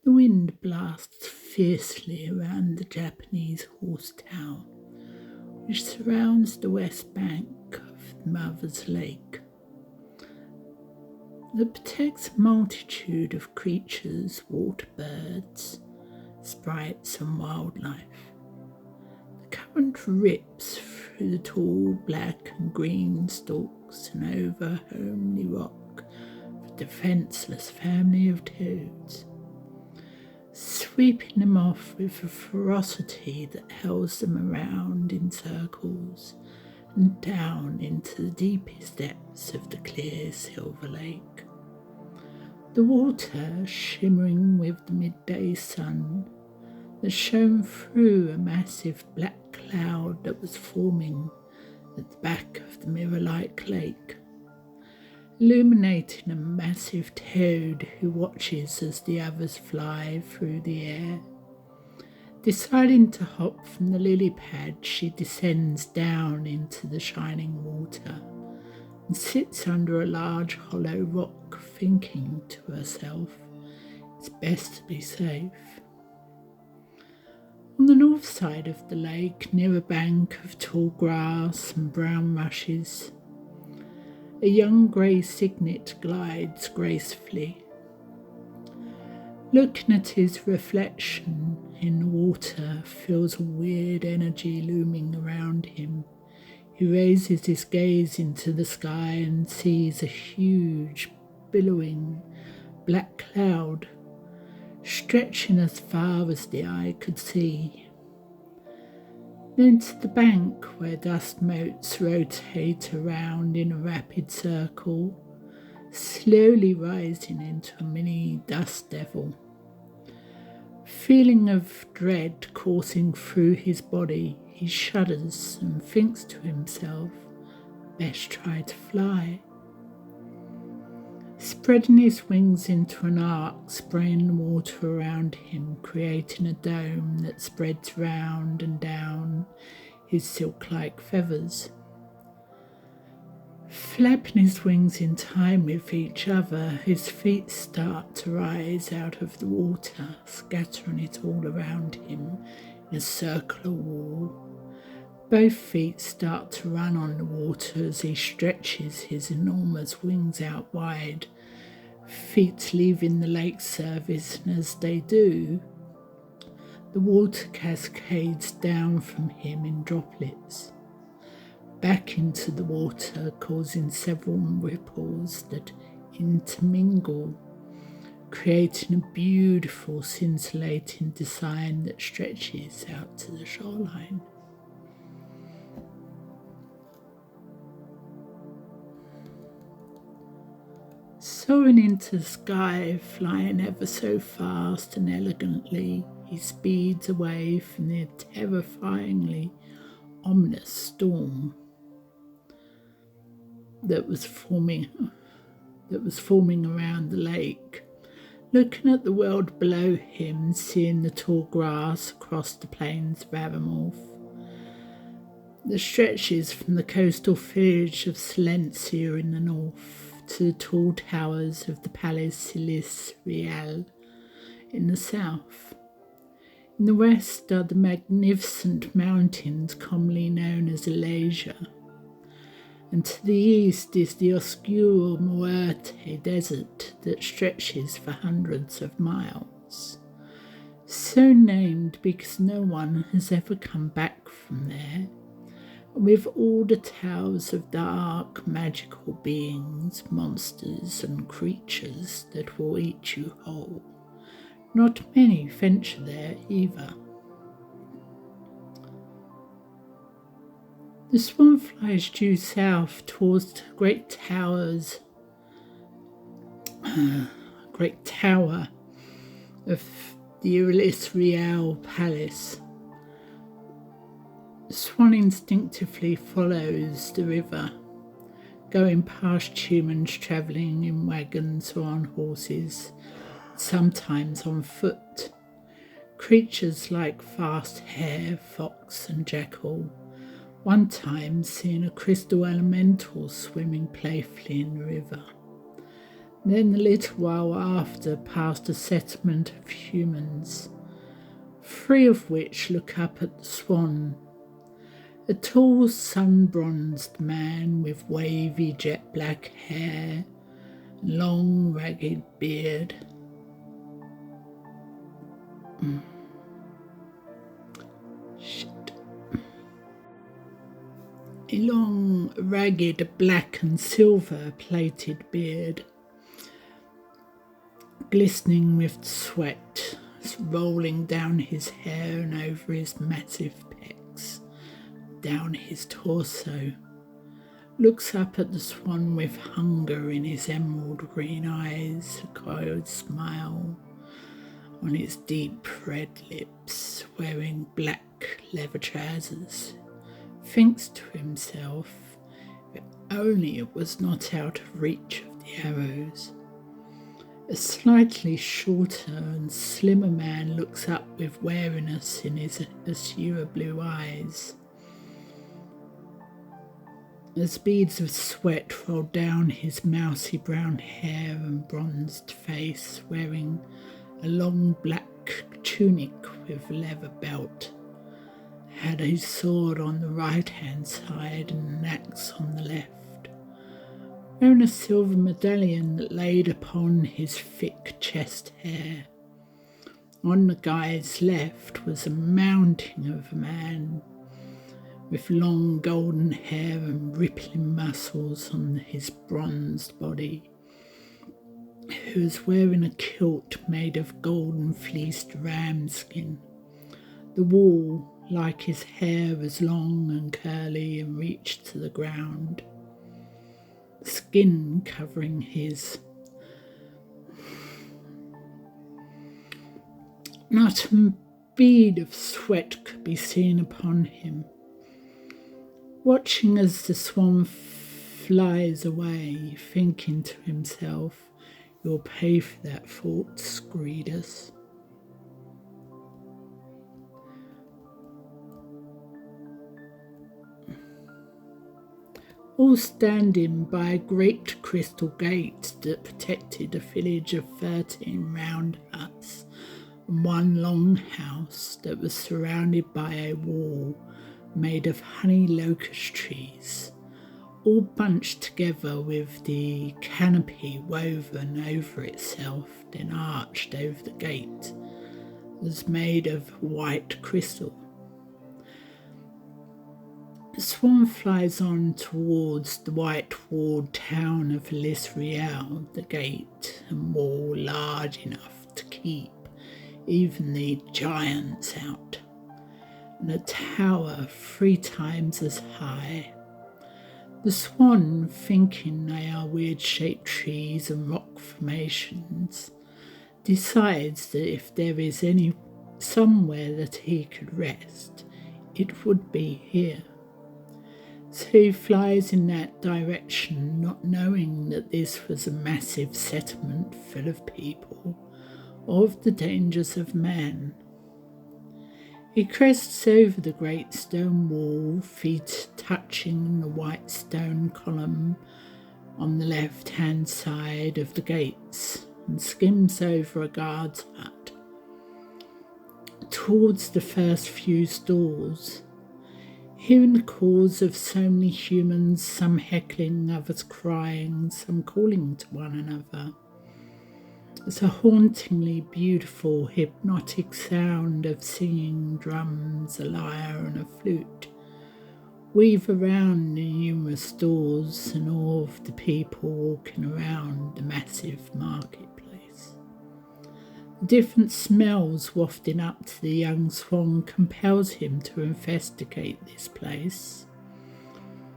The wind blasts fiercely around the Japanese horse town, which surrounds the west bank of the Mother's Lake. That protects a multitude of creatures, water birds, sprites and wildlife. The current rips through the tall black and green stalks and over homely rock for the defenceless family of toads, sweeping them off with a ferocity that hurls them around in circles and down into the deepest depths of the clear silver lake. The water shimmering with the midday sun that shone through a massive black cloud that was forming at the back of the mirror-like lake, illuminating a massive toad who watches as the others fly through the air. Deciding to hop from the lily pad, she descends down into the shining water and sits under a large hollow rock, thinking to herself, it's best to be safe. On the north side of the lake, near a bank of tall grass and brown rushes, a young grey cygnet glides gracefully. Looking at his reflection in the water feels a weird energy looming around him. He raises his gaze into the sky and sees a huge, billowing black cloud stretching as far as the eye could see. Then to the bank where dust motes rotate around in a rapid circle, slowly rising into a mini dust devil. Feeling of dread coursing through his body, he shudders and thinks to himself, best try to fly. Spreading his wings into an arc, spraying the water around him, creating a dome that spreads round and down his silk-like feathers. Flapping his wings in time with each other, his feet start to rise out of the water, scattering it all around him in a circular wall. Both feet start to run on the water as he stretches his enormous wings out wide, feet leaving the lake surface, and as they do, the water cascades down from him in droplets, back into the water, causing several ripples that intermingle, creating a beautiful scintillating design that stretches out to the shoreline. Soaring into the sky, flying ever so fast and elegantly, he speeds away from the terrifyingly ominous storm that was forming around the lake. Looking at the world below him, seeing the tall grass across the plains of Aramorph, that stretches from the coastal village of Silencia in the north to the tall towers of the Palace Silis Real in the south. In the west are the magnificent mountains commonly known as Alasia, and to the east is the Oscuro Muerte desert that stretches for hundreds of miles, so named because no one has ever come back from there, with all the tales of dark, magical beings, monsters and creatures that will eat you whole. Not many venture there either. The swan flies due south towards the great tower of the Iris Real Palace. The swan instinctively follows the river, going past humans travelling in wagons or on horses, sometimes on foot. Creatures like fast hare, fox and jackal, one time seeing a crystal elemental swimming playfully in the river. Then a little while after past a settlement of humans, 3 of which look up at the swan. A tall, sun-bronzed man with wavy jet-black hair and long, ragged beard. A long, ragged, black and silver-plated beard, glistening with sweat, rolling down his hair and over his massive pecs, down his torso, looks up at the swan with hunger in his emerald green eyes, a cold smile on his deep red lips, wearing black leather trousers. Thinks to himself, if only it was not out of reach of the arrows. A slightly shorter and slimmer man looks up with wariness in his azure blue eyes, as beads of sweat roll down his mousy brown hair and bronzed face, wearing a long black tunic with a leather belt, had his sword on the right-hand side and an axe on the left, wearing a silver medallion that laid upon his thick chest hair. On the guy's left was a mounting of a man with long golden hair and rippling muscles on his bronzed body, who was wearing a kilt made of golden fleeced ram skin. The wool, like his hair, was long and curly and reached to the ground, skin covering his. Not a bead of sweat could be seen upon him. Watching as the swan flies away, thinking to himself, "You'll pay for that thought, Screedus." All standing by a great crystal gate that protected a village of 13 round huts and one long house that was surrounded by a wall made of honey locust trees, all bunched together with the canopy woven over itself, then arched over the gate, was made of white crystal. The swan flies on towards the white-walled town of Lisriel, the gate and wall large enough to keep even the giants out, and a tower 3 times as high. The swan, thinking they are weird-shaped trees and rock formations, decides that if there is somewhere that he could rest, it would be here. So he flies in that direction, not knowing that this was a massive settlement full of people, or of the dangers of man. He crests over the great stone wall, feet touching the white stone column on the left-hand side of the gates, and skims over a guard's hut towards the first few stalls. Hearing the calls of so many humans, some heckling, others crying, some calling to one another. It's a hauntingly beautiful, hypnotic sound of singing drums, a lyre and a flute weave around the numerous stalls and all of the people walking around the massive marketplace. The different smells wafting up to the young swan compels him to investigate this place.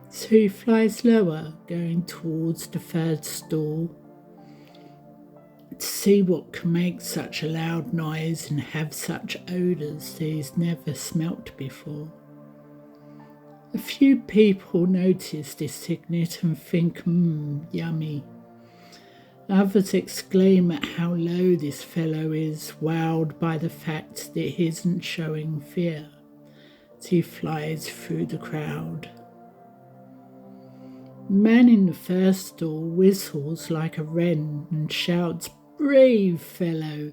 So he flies lower, going towards the 3rd stall, to see what can make such a loud noise and have such odours that he's never smelt before. A few people notice this signet and think, yummy. Others exclaim at how low this fellow is, wowed by the fact that he isn't showing fear as he flies through the crowd. The man in the first stall whistles like a wren and shouts, "Brave fellow!"